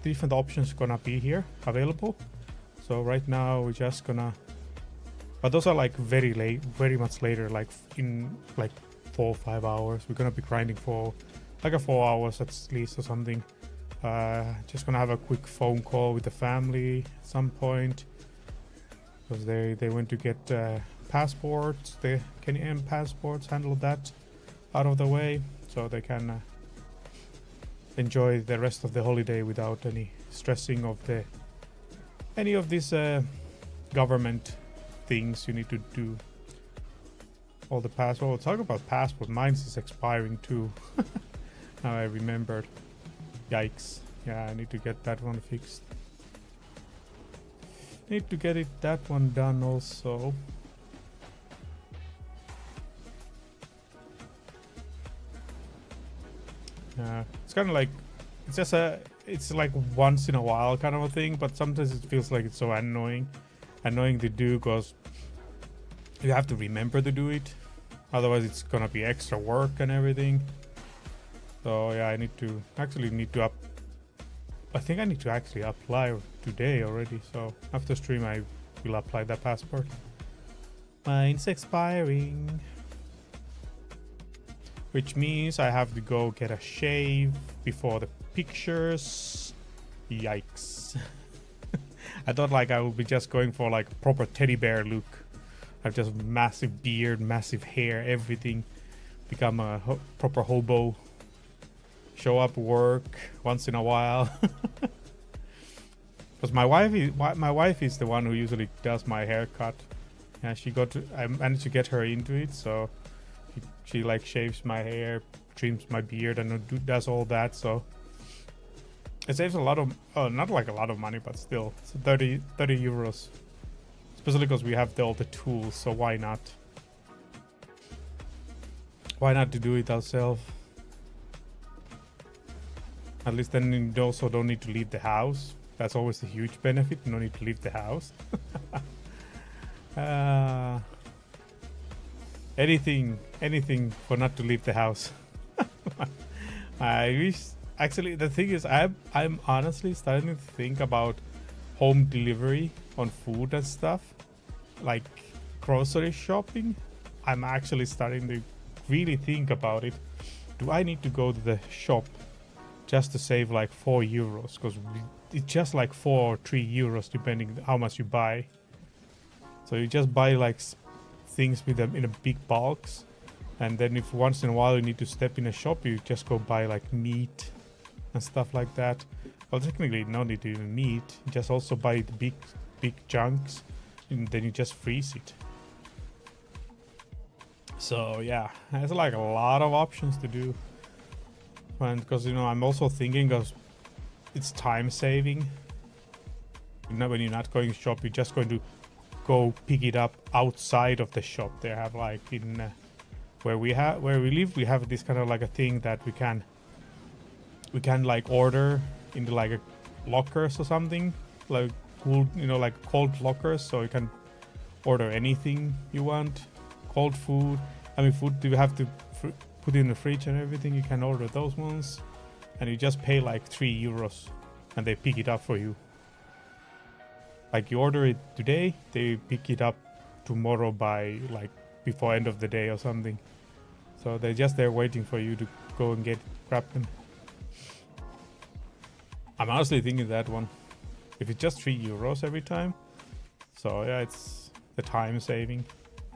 different options gonna be here available. So right now we're just gonna, but those are like very late, very much later, like in like 4 or 5 hours. We're gonna be grinding for like a 4 hours at least or something. Just gonna have a quick phone call with the family at some point, because they went to get passports, the Kenyan passports, handle that out of the way, so they can enjoy the rest of the holiday without any stressing of any of these government things you need to do. All the passport. Talk about passport. Mine is expiring too. Now I remembered. Yikes. Yeah, I need to get that one fixed. Need to get that one done also. It's kind of like, it's like once in a while kind of a thing, but sometimes it feels like it's so annoying to do, because you have to remember to do it, otherwise it's gonna be extra work and everything. So yeah, I think I need to actually apply today already, so after stream I will apply that passport. Mine's expiring, which means I have to go get a shave before the pictures. Yikes. I thought like I would be just going for like a proper teddy bear look. I've just massive beard, massive hair, everything. Become a proper hobo. Show up work once in a while. Because my wife is the one who usually does my haircut. Yeah, I managed to get her into it, so she like shaves my hair, trims my beard, and does all that. So it saves a lot of, not like a lot of money, but still, it's 30 euros. Especially because we have all the tools, so why not? Why not to do it ourselves? At least then you also don't need to leave the house. That's always a huge benefit. No need to leave the house. Anything for not to leave the house. I wish. Actually, the thing is, I'm honestly starting to think about home delivery on food and stuff, like grocery shopping. I'm actually starting to really think about it. Do I need to go to the shop just to save like 4 euros? Because it's just like 4 or 3 euros depending how much you buy. So you just buy like things with them in a big bulks, and then if once in a while you need to step in a shop, you just go buy like meat and stuff like that. Well, technically no need to even meat, you just also buy the big chunks and then you just freeze it. So yeah, there's like a lot of options to do. And because I'm also thinking of it's time saving. When you're not going to shop, you're just going to go pick it up outside of the shop. They have like in where we live, we have this kind of like a thing that we can like order into like a lockers or something, like cool, like cold lockers, so you can order anything you want. Cold food, food you have to put in the fridge and everything, you can order those ones, and you just pay like 3 euros and they pick it up for you. Like you order it today, they pick it up tomorrow by like before end of the day or something. So they're just there waiting for you to go and grab them. I'm honestly thinking that one. If it's just 3 euros every time, so yeah, it's the time saving.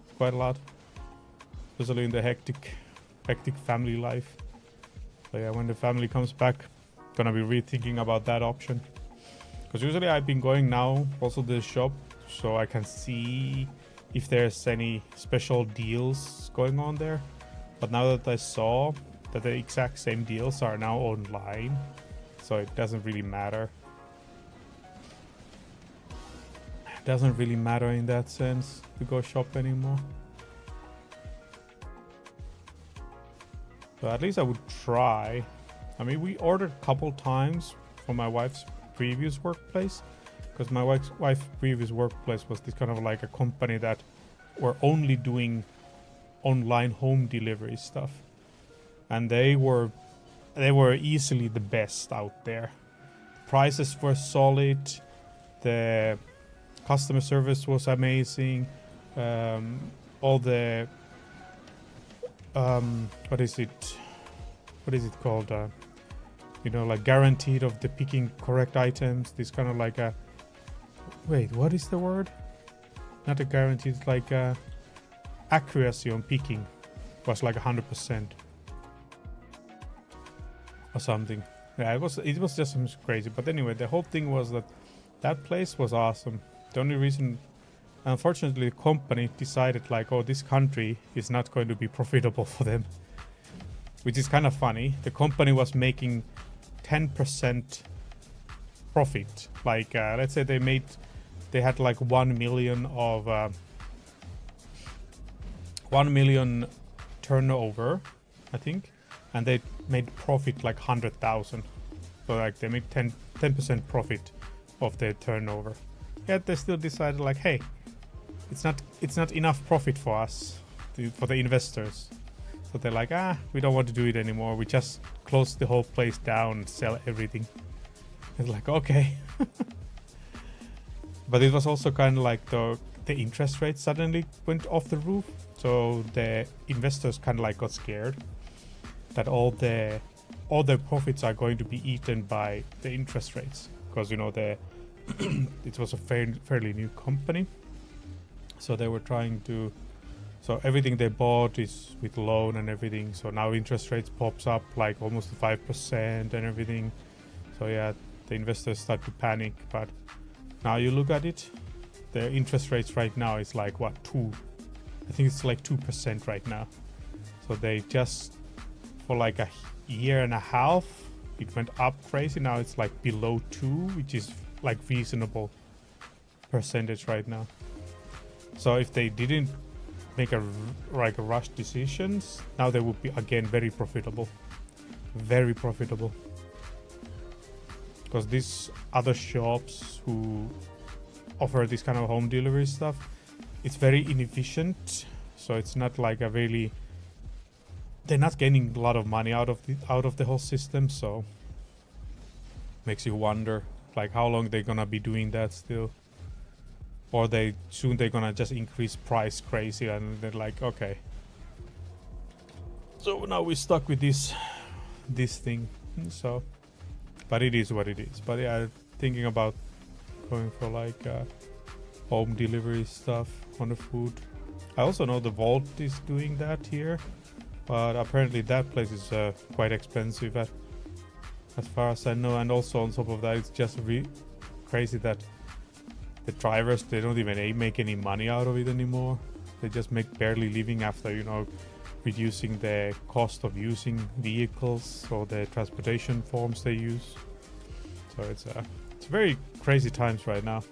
It's quite a lot, especially in the hectic family life. So yeah, when the family comes back, gonna be rethinking about that option. Because usually I've been going now also to the shop, so I can see if there's any special deals going on there. But now that I saw that the exact same deals are now online, so it doesn't really matter. It doesn't really matter in that sense to go shop anymore. So at least I would try. We ordered a couple times from my wife's previous workplace, because my wife's previous workplace was this kind of like a company that were only doing online home delivery stuff, and they were easily the best out there. prices were solid, the customer service was amazing, all the what is it called, you know, like guaranteed of the picking correct items, this kind of like a, wait, what is the word, not a guarantee, it's like a accuracy on picking was like 100% or something. Yeah, it was just some crazy. But anyway, the whole thing was that place was awesome. The only reason, unfortunately, the company decided like, oh, this country is not going to be profitable for them, which is kind of funny. The company was making 10% profit. Like let's say they had like 1 million of 1 million turnover, I think, and they made profit like 100,000. So like they made 10% profit of their turnover. Yet they still decided like, hey, it's not enough profit for us, for the investors. So they're like, we don't want to do it anymore. We just close the whole place down and sell everything. It's like, okay. But it was also kind of like the interest rate suddenly went off the roof. So the investors kind of like got scared that all their profits are going to be eaten by the interest rates, because you know it was a fairly new company, so they were trying to, so everything they bought is with loan and everything, so now interest rates pops up like almost 5% and everything. So yeah, the investors start to panic. But now you look at it, the interest rates right now is like what, I think it's like 2% right now. So they just, for like a year and a half, it went up crazy. Now it's like below 2, which is like reasonable percentage right now. So if they didn't make a rush decisions, now they would be again very profitable, because these other shops who offer this kind of home delivery stuff, it's very inefficient. So it's not like a really, they're not gaining a lot of money out of the whole system. So makes you wonder like how long they're gonna be doing that still, or they're gonna just increase price crazy and they're like, okay, so now we're stuck with this thing. So but it is what it is. But yeah, thinking about going for like home delivery stuff on the food. I also know the Vault is doing that here, but apparently that place is quite expensive as far as I know. And also on top of that, it's just crazy that the drivers, they don't even make any money out of it anymore. They just make barely living after, you know, reducing the cost of using vehicles or the transportation forms they use. So it's very crazy times right now.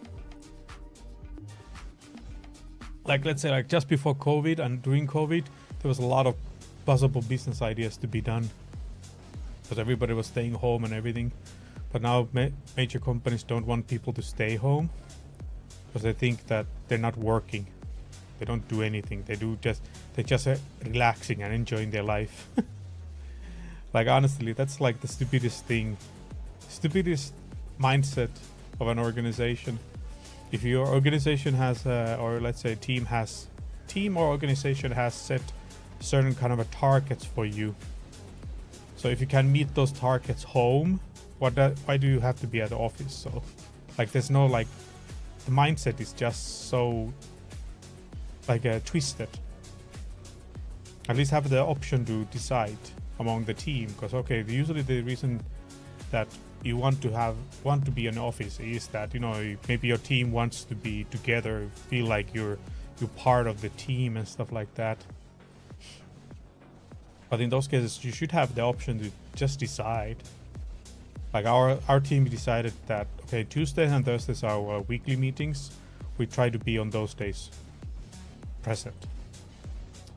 Like let's say like just before COVID and during COVID, there was a lot of possible business ideas to be done because everybody was staying home and everything. But now major companies don't want people to stay home because they think that they're not working. They don't do anything. They're just relaxing and enjoying their life. Like honestly, that's like the stupidest mindset of an organization. If your organization has, or let's say team or organization has set certain kind of targets for you. So if you can meet those targets home, why do you have to be at the office? So like there's no like, the mindset is just so like twisted. At least have the option to decide among the team, because okay, usually the reason that you want to be in office is that, you know, maybe your team wants to be together, feel like you're part of the team and stuff like that. But in those cases, you should have the option to just decide. Like our team decided that okay, Tuesdays and Thursdays are our weekly meetings. We try to be on those days present.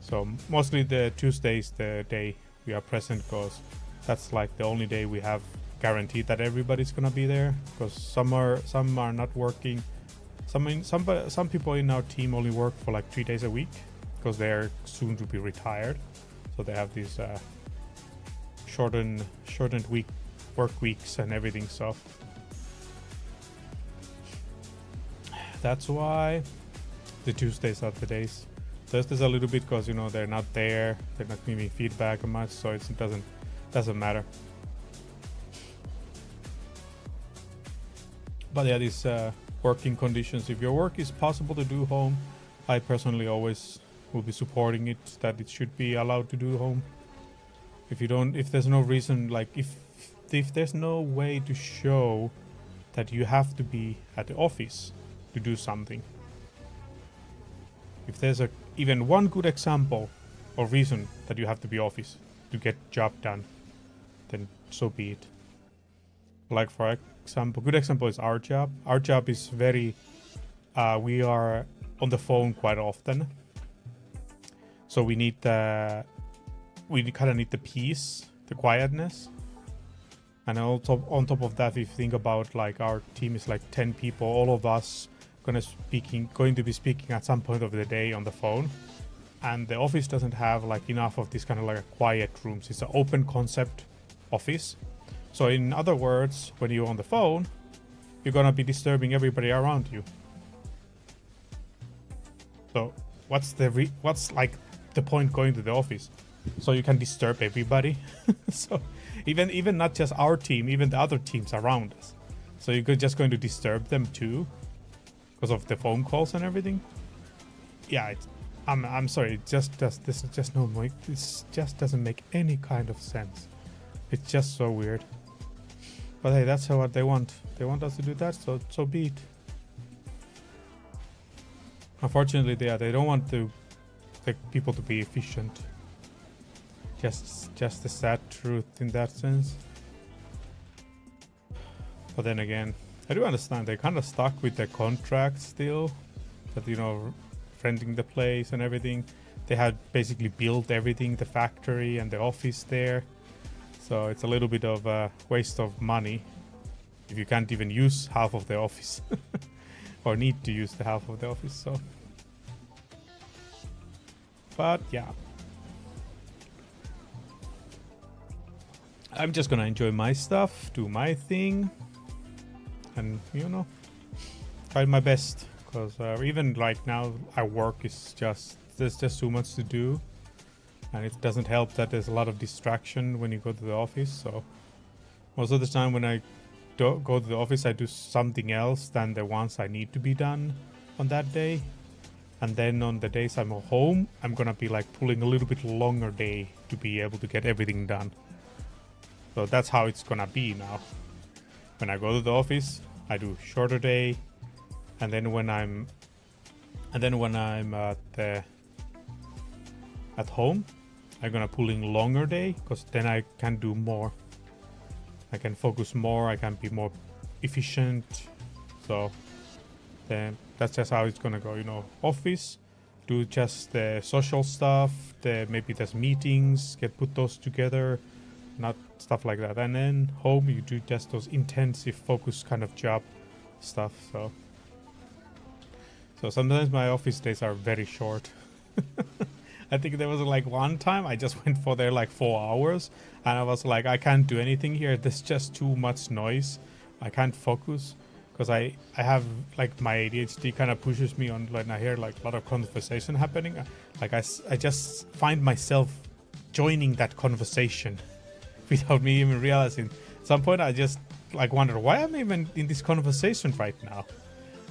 So mostly the Tuesdays the day we are present, because that's like the only day we have guaranteed that everybody's gonna be there, because some are not working. Some people in our team only work for like 3 days a week because they're soon to be retired, so they have these shortened work weeks and everything. So That's why the Tuesdays are the days. Thursdays a little bit because you know they're not there, they're not giving feedback much, so it doesn't matter. But yeah, these working conditions. If your work is possible to do home, I personally always will be supporting it, that it should be allowed to do home. If there's no reason, like if there's no way to show that you have to be at the office to do something, if there's even one good example or reason that you have to be office to get job done, then so be it. Like for example, good example is our job. Our job is very, we are on the phone quite often, so we kind of need the peace, the quietness. And also on top of that, if you think about like our team is like 10 people, all of us going to be speaking at some point of the day on the phone, and the office doesn't have like enough of this kind of like a quiet rooms. It's an open concept office. So in other words, when you're on the phone, you're gonna be disturbing everybody around you. So what's like the point going to the office? So you can disturb everybody. So even not just our team, even the other teams around us. So you're just going to disturb them too, because of the phone calls and everything. Yeah, I'm sorry. This just doesn't make any kind of sense. It's just so weird. But hey, that's what they want. They want us to do that, so be it. Unfortunately, they don't want the people to be efficient. Just the sad truth in that sense. But then again, I do understand they're kind of stuck with their contract still, that you know, renting the place and everything. They had basically built everything, the factory and the office there. So it's a little bit of a waste of money if you can't even use half of the office or need to use the half of the office. So, but yeah, I'm just gonna enjoy my stuff, do my thing, and you know, try my best. Because even like now, our work is there's just too much to do. And it doesn't help that there's a lot of distraction when you go to the office. So most of the time when I don't go to the office, I do something else than the ones I need to be done on that day. And then on the days I'm home, I'm gonna be like pulling a little bit longer day to be able to get everything done. So that's how it's gonna be now. When I go to the office, I do shorter day, and then when I'm at home, I'm gonna pull in longer day, because then I can do more. I can focus more, I can be more efficient. So then that's just how it's gonna go, you know. Office, do just the social stuff, maybe there's meetings, put those together, not stuff like that. And then home, you do just those intensive focus kind of job stuff. So sometimes my office days are very short. I think there was like one time I just went for there like 4 hours, and I was like, I can't do anything here. There's just too much noise. I can't focus, because I have like my ADHD kind of pushes me on when I hear like a lot of conversation happening. Like I just find myself joining that conversation without me even realizing. At some point I just like wonder, why am I even in this conversation right now?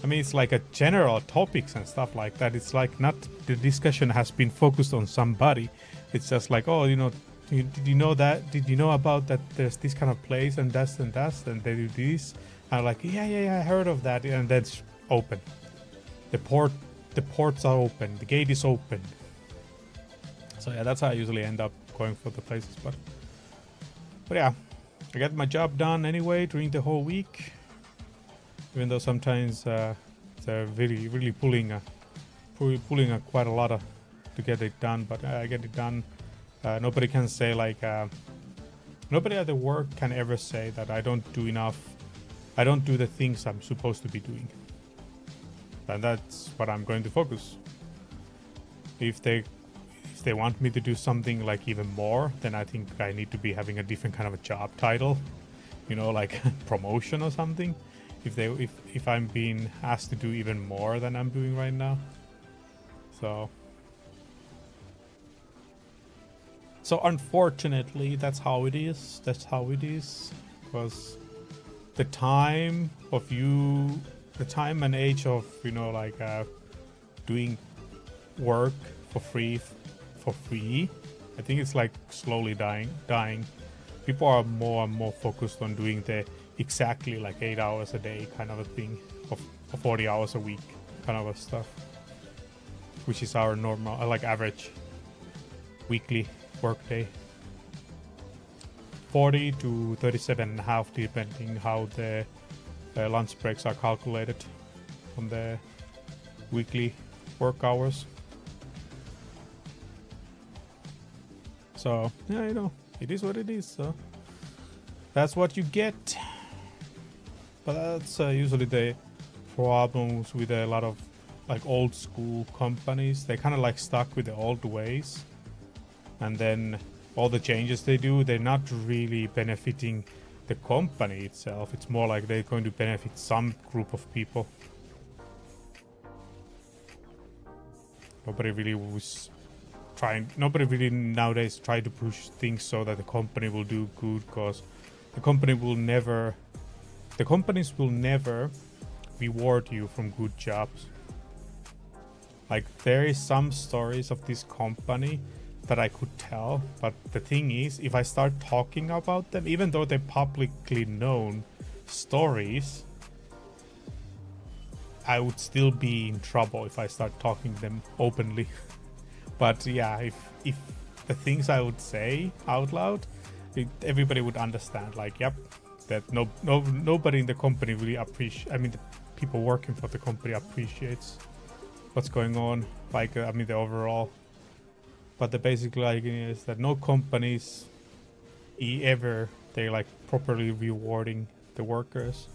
I mean, it's like a general topics and stuff like that. It's like not the discussion has been focused on somebody. It's just like, oh, you know, did you know that? Did you know about that? There's this kind of place and that's and they do this. And I'm like, yeah, I heard of that. And that's open. The ports are open. The gate is open. So yeah, that's how I usually end up going for the places. But yeah, I get my job done anyway during the whole week. Even though sometimes they're really pulling quite a lot to get it done, but I get it done. Nobody can say like nobody at the work can ever say that I don't do enough. I don't do the things I'm supposed to be doing. And that's what I'm going to focus. If they want me to do something like even more, then I think I need to be having a different kind of a job title, you know, like promotion or something. if I'm being asked to do even more than I'm doing right now. So unfortunately, that's how it is. That's how it is. Because the time and age of, you know, like doing work for free, I think it's like slowly dying. People are more and more focused on doing the exactly like 8 hours a day kind of a thing, of 40 hours a week kind of a stuff, which is our normal, like average weekly workday. 40 to 37 and a half, depending how the lunch breaks are calculated on the weekly work hours. So yeah, you know, it is what it is. So that's what you get. But that's usually the problems with a lot of like old school companies. They kind of like stuck with the old ways, and then all the changes they do, they're not really benefiting the company itself. It's more like they're going to benefit some group of people. Nobody really nowadays try to push things so that the company will do good, because the companies will never reward you from good jobs. Like, there is some stories of this company that I could tell, but the thing is, if I start talking about them, even though they're publicly known stories, I would still be in trouble if I start talking them openly. But yeah, if the things I would say out loud, everybody would understand. Like, yep, that nobody in the company really the people working for the company appreciates what's going on. Like, the overall. But the basic idea is that no companies ever they like properly rewarding the workers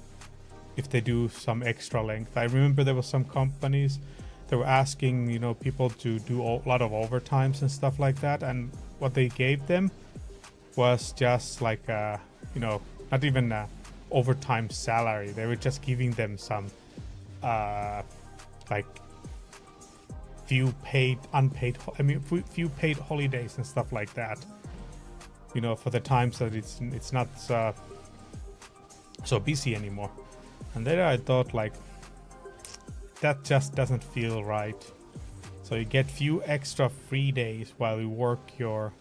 if they do some extra length. I remember there was some companies that were asking, you know, people to do a lot of overtimes and stuff like that, and what they gave them was just like not even a overtime salary. They were just giving them some like few paid holidays and stuff like that, you know, for the times that it's not so busy anymore. And then I thought, like, that just doesn't feel right. So you get few extra free days while you work your,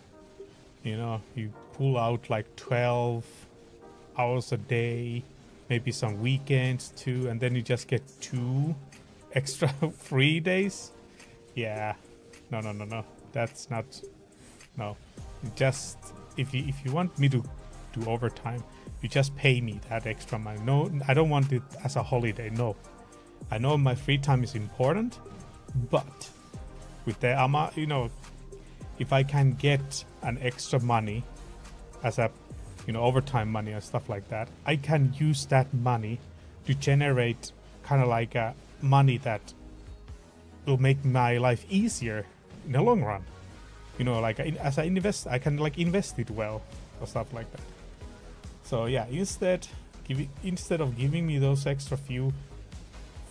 you know, you pull out like 12 hours a day, maybe some weekends too, and then you just get 2 extra free days. Yeah, no, that's not, no. Just if you want me to do overtime, you just pay me that extra money. No, I don't want it as a holiday. No, I know my free time is important, but with the you know, if I can get an extra money as a, you know, overtime money and stuff like that, I can use that money to generate kind of like a money that will make my life easier in the long run. You know, like as I invest, I can like invest it well or stuff like that. So yeah, instead of giving me those extra few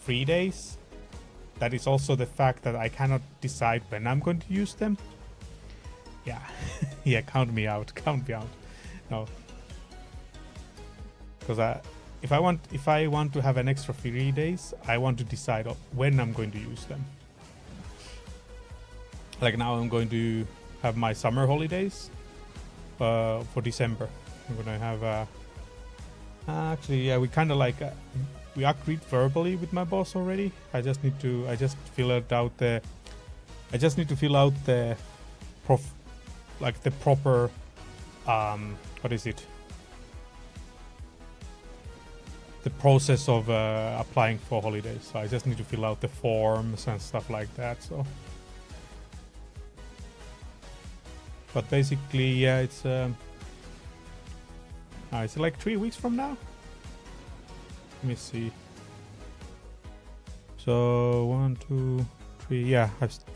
free days, that is also the fact that I cannot decide when I'm going to use them. Yeah, yeah, count me out. No, because if I want to have an extra 3 days, I want to decide when I'm going to use them. Like now, I'm going to have my summer holidays for December. I'm gonna have actually, yeah, we kind of like we agreed verbally with my boss already. I just need to fill out the proper what is it, the process of applying for holidays. So I just need to fill out the forms and stuff like that. So but basically, yeah, it's like 3 weeks from now. Let me see. So 1, 2, 3. Yeah,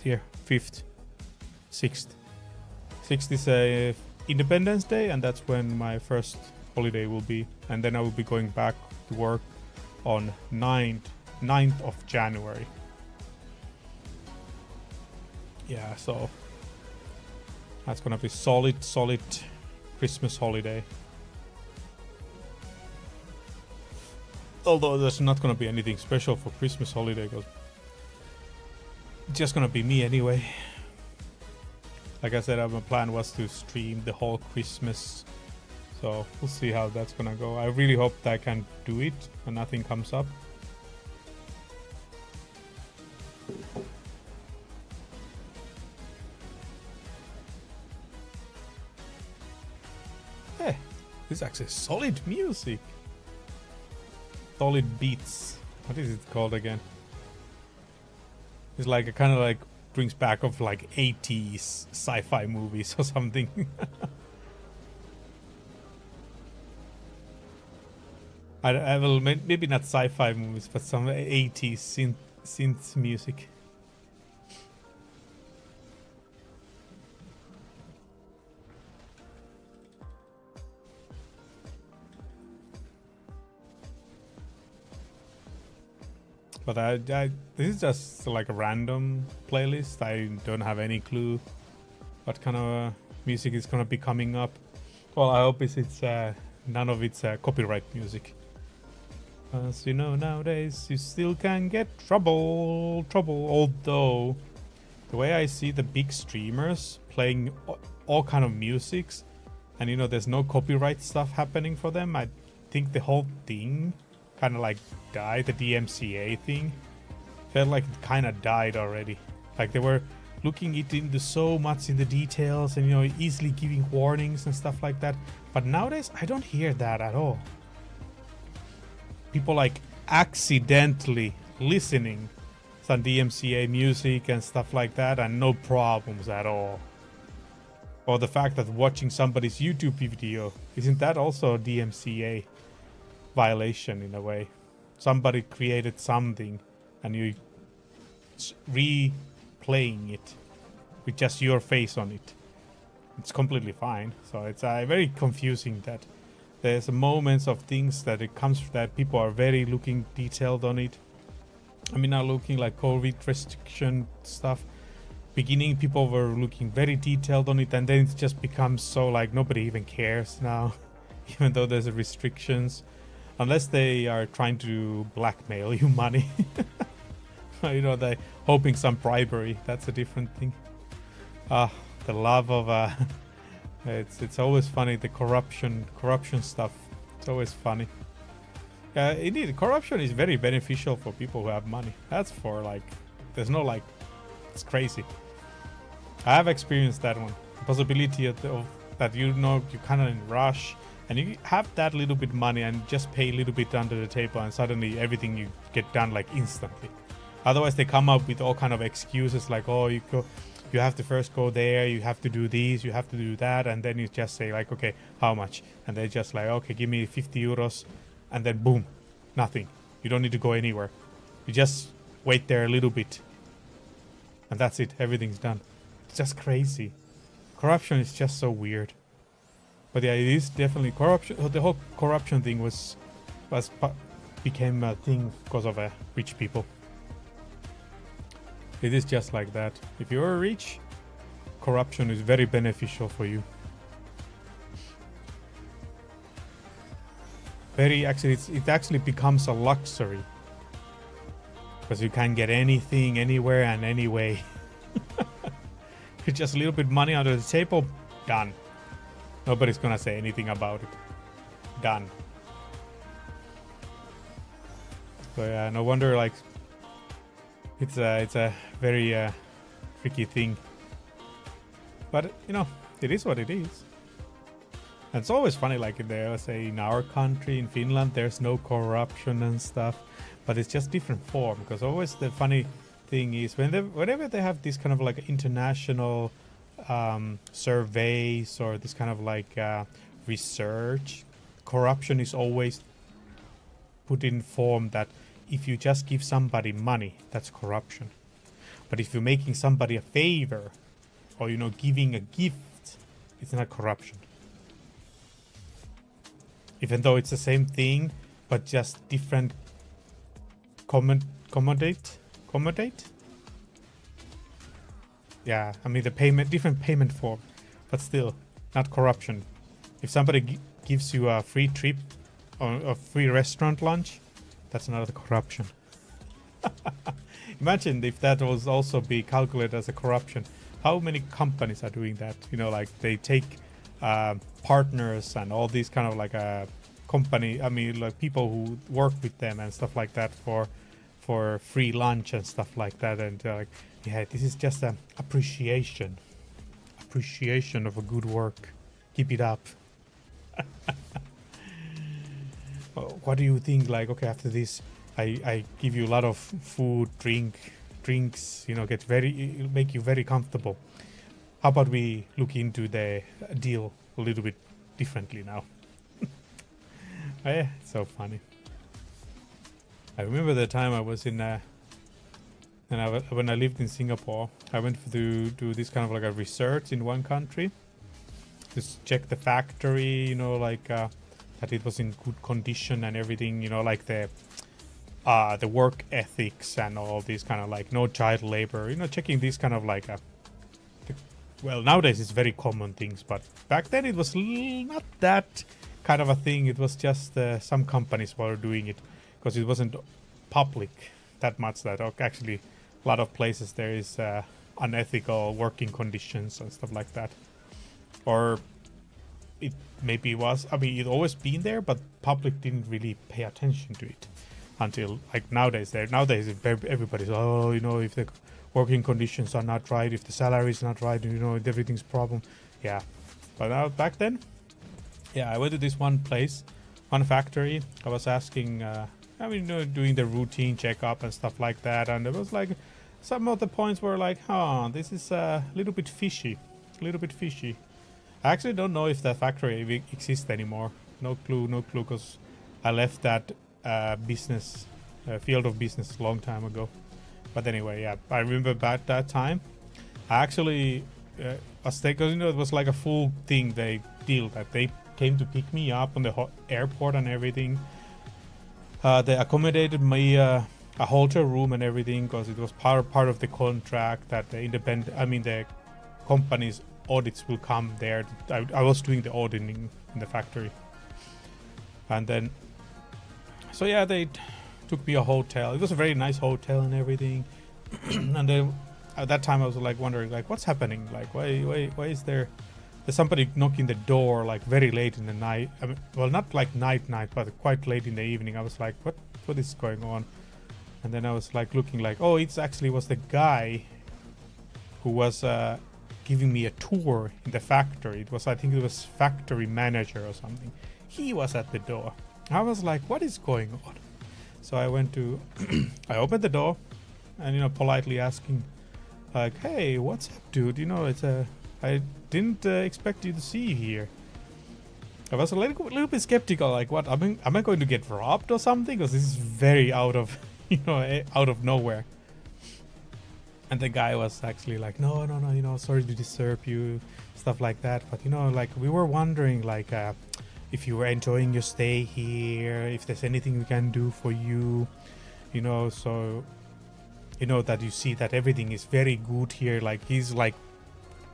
here 5th, 6th. 6th is Independence Day, and that's when my first holiday will be. And then I will be going back to work on 9th of January. Yeah, so that's gonna be solid Christmas holiday. Although there's not gonna be anything special for Christmas holiday because it's just gonna be me anyway. Like I said, my plan was to stream the whole Christmas, so we'll see how that's gonna go. I really hope that I can do it and nothing comes up. Hey, this is actually solid music. Solid beats. What is it called again? It's like a kind of like brings back of like 80s sci-fi movies or something. I will maybe not sci-fi movies, but some 80s synth music. But this is just like a random playlist. I don't have any clue what kind of music is gonna be coming up. Well, I hope it's none of it's copyright music. As you know, nowadays you still can get trouble. Although the way I see the big streamers playing all kind of musics, and you know, there's no copyright stuff happening for them. I think the whole thing kind of like died. The DMCA thing felt like it kind of died already. Like they were looking it into so much in the details and, you know, easily giving warnings and stuff like that. But nowadays I don't hear that at all. People like accidentally listening some DMCA music and stuff like that and no problems at all. Or the fact that watching somebody's YouTube video, isn't that also a DMCA violation in a way? Somebody created something and you replaying it with just your face on it. It's completely fine. So it's very confusing that there's moments of things that it comes that people are very looking detailed on it. I mean, now looking like COVID restriction stuff. Beginning, people were looking very detailed on it, and then it just becomes so like nobody even cares now, even though there's restrictions. Unless they are trying to blackmail you money. You know, they hoping some bribery. That's a different thing. The love of it's always funny, the corruption stuff. It's always funny. Indeed, corruption is very beneficial for people who have money. That's for like, there's no like, it's crazy. I have experienced that one. The possibility of that, you know, you're kind of in a rush and you have that little bit money and just pay a little bit under the table and suddenly everything you get done like instantly. Otherwise they come up with all kind of excuses like, oh, you have to first go there, you have to do this, you have to do that, and then you just say like, okay, how much? And they just like, okay, give me 50 euros, and then boom, nothing. You don't need to go anywhere. You just wait there a little bit, and that's it. Everything's done. It's just crazy. Corruption is just so weird. But yeah, it is definitely corruption. The whole corruption thing became a thing because of rich people. It is just like that. If you're rich, corruption is very beneficial for you. It actually becomes a luxury. Because you can get anything, anywhere and any way. It's just a little bit money under the table, done. Nobody's gonna say anything about it. Done. So yeah, no wonder like it's a very tricky thing. But you know, it is what it is. And it's always funny, like in our country, in Finland, there's no corruption and stuff, but it's just different form. Because always the funny thing is whenever they have this kind of like international surveys or this kind of like research, corruption is always put in form that if you just give somebody money, that's corruption. But if you're making somebody a favor or, you know, giving a gift, it's not corruption. Even though it's the same thing, but just different accommodate. Yeah, I mean the different payment form, but still not corruption. If somebody gives you a free trip or a free restaurant lunch, that's not corruption. Imagine if that was also be calculated as a corruption. How many companies are doing that? You know, like they take partners and all these kind of like a company. I mean, like people who work with them and stuff like that for free lunch and stuff like that. And like, yeah, this is just an appreciation of a good work. Keep it up. What do you think? Like, okay, after this, I give you a lot of food, drinks, you know, it'll make you very comfortable. How about we look into the deal a little bit differently now? Yeah, it's so funny. I remember the time I was in when I lived in Singapore, I went to do this kind of like a research in one country to check the factory, you know, like that it was in good condition and everything, you know, like the work ethics and all these kind of like no child labor, you know, checking these kind of like well, nowadays it's very common things, but back then it was not that kind of a thing. It was just some companies were doing it because it wasn't public that much. That actually a lot of places there is unethical working conditions and stuff like that, or it maybe was, I mean, it always been there, but public didn't really pay attention to it until like nowadays. Nowadays everybody's, oh, you know, if the working conditions are not right, if the salary is not right, you know, everything's problem. Yeah, but back then, yeah, I went to this one place, one factory. I was asking, I mean, you know, doing the routine checkup and stuff like that, and it was like some of the points were like, this is a little bit fishy. I actually don't know if that factory exists anymore. No clue, because I left that field of business a long time ago. But anyway, yeah, I remember back that time. I actually because, you know, it was like a full thing. They came to pick me up on the airport and everything. They accommodated me a hotel room and everything because it was part of the contract that the company's audits will come there. I was doing the auditing in the factory, and then so yeah, they took me a hotel. It was a very nice hotel and everything. And then at that time I was like wondering, like, what's happening? Like, why is there's somebody knocking the door like very late in the night? I mean, well, not like night, but quite late in the evening. I was like, what is going on? And then I was like looking like, oh, it actually was the guy who was giving me a tour in the factory. I think it was factory manager or something. He was at the door. I was like, what is going on? So I went to, I opened the door and, you know, politely asking like, hey, what's up, dude? You know, I didn't expect you to see you here. I was a little bit skeptical, like, what, am I going to get robbed or something? Because this is very out of, you know, out of nowhere. And the guy was actually like, no, you know, sorry to disturb you, stuff like that. But, you know, like, we were wondering, like, if you were enjoying your stay here, if there's anything we can do for you, you know, so, you know, that you see that everything is very good here. Like, he's like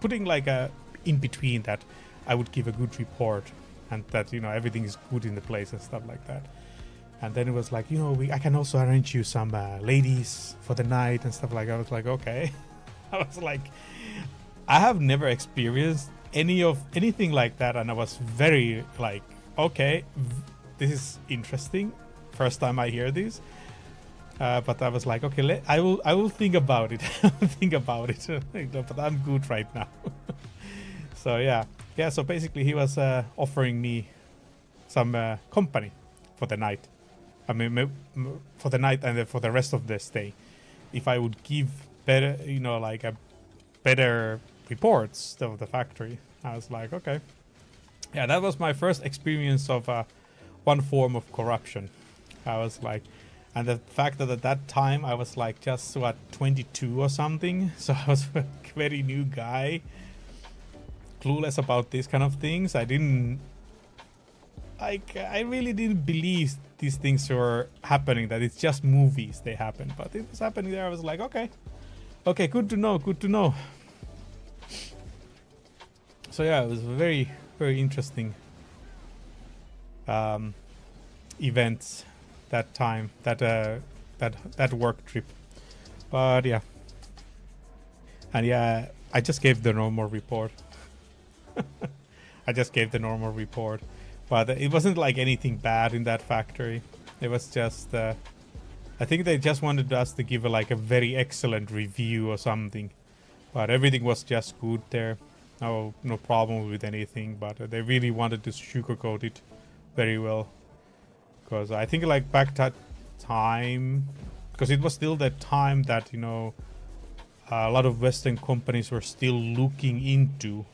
putting like a in between that I would give a good report and that, you know, everything is good in the place and stuff like that. And then it was like, you know, I can also arrange you some ladies for the night and stuff like that. I was like, okay. I was like, I have never experienced anything like that, and I was very like, okay, this is interesting. First time I hear this. But I was like, okay, I will think about it. But I'm good right now. So yeah. So basically, he was offering me some company for the night. I mean, for the night and for the rest of the stay, if I would give better, you know, like a better reports of the factory. I was like, okay. Yeah, that was my first experience of one form of corruption. I was like, and the fact that at that time I was like just 22 or something, so I was a very new guy, clueless about these kind of things. I didn't like I really didn't believe these things were happening, that it's just movies they happen, but it was happening there. I was like, okay, good to know, good to know. So yeah, it was a very, very interesting events that time, that work trip. But yeah, and yeah, I just gave the normal report. I just gave the normal report, but it wasn't like anything bad in that factory. It was just I think they just wanted us to give like a very excellent review or something, but everything was just good there. No problem with anything, but they really wanted to sugarcoat it very well, because I think like back that time, because it was still that time that, you know, a lot of Western companies were still looking into